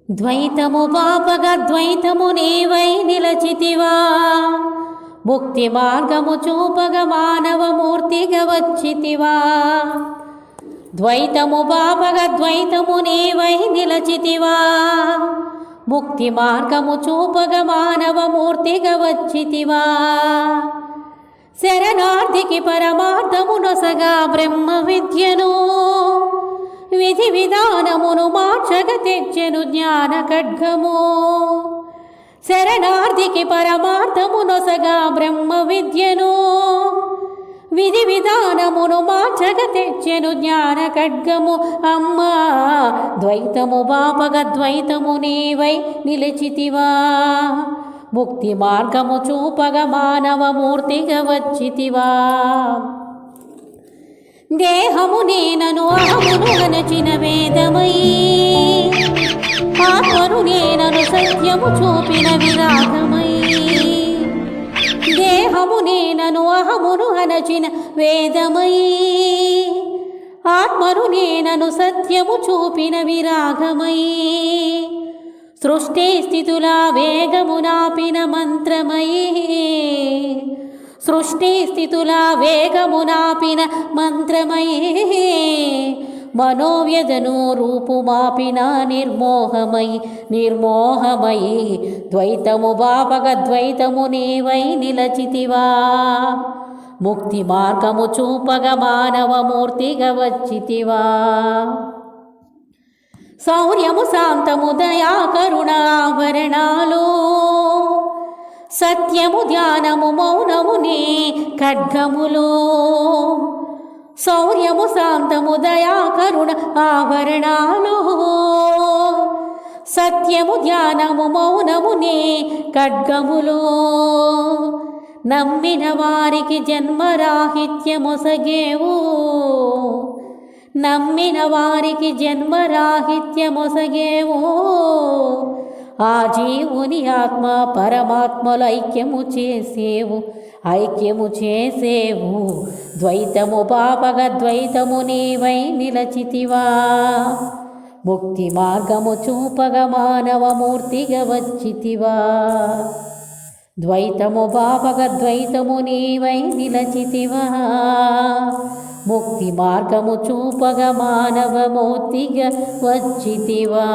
ద్వైతము పాపగ ద్వైతము నీవై నిలచితివా, ముక్తి మార్గము చూపగ మానవమూర్తిగా వచ్చితివా. ద్వైతము పాపగ ద్వైతము నీవై నిలచితివా, ముక్తి మార్గము చూపగ మానవమూర్తిగా వచ్చితివా. శరణార్థికి పరమార్థము నొసగా బ్రహ్మ విద్యను, విధి విధానమును మార్చగ తెచ్చెను జ్ఞాన ఖడ్గము. శరణార్థికి పరమార్థము నొసగా బ్రహ్మ విద్యను, విధి విధానమును మార్చగ తెచ్చెను జ్ఞాన ఖడ్గము. అమ్మా ద్వైతము బాపగ ద్వైతము నీవై నిలిచితివా, ముక్తి మార్గము చూపగ మానవమూర్తిగా వచ్చితివా. దేహము నేనను అహమును అనచిన వేదమై, ఆత్మను నేనను సత్యము చూపిన విరాగమై. దేహము నేనను అహమును అనచిన వేదమై, ఆత్మను నేనను సత్యము చూపిన విరాగమై. సృష్టి స్థితుల వేగమునాపిన మంత్రమై, సృష్టి స్థితుల వేగమునాపిన మంత్రమై. మనోవ్యధను రూపుమాపిన నిర్మోహమై నిర్మోహమై. ద్వైతము బాపగ ద్వైతము నీవై నిలచితివా, ముక్తి మార్గము చూపగ మానవమూర్తిగా వచ్చితివా. శౌర్యము శాంతము దయా కరుణాభరణాలు, సత్యము ధ్యానము మౌనము నీ ఖడ్గములు. శౌర్యము శాంతము దయా కరుణ ఆభరణాలు, సత్యము ధ్యానము మౌనము నీ ఖడ్గములు. నమ్మిన వారికి జన్మరాహిత్యమొసగేవు, నమ్మిన వారికి జన్మరాహిత్యమొసగేవు. ఆ జీవుని ఆత్మ పరమాత్మలు ఐక్యము చేసేవు, ఐక్యము చేసేవు. ద్వైతము పాపగ ద్వైతము నీవై నిలచితివా, ముక్తి మార్గము చూపగ మానవమూర్తిగా వచ్చితివా. ద్వైతము పాపగ ద్వైతము నీవై నిలచితివా, ముక్తి మార్గము చూపగ మానవమూర్తిగా వచ్చితివా.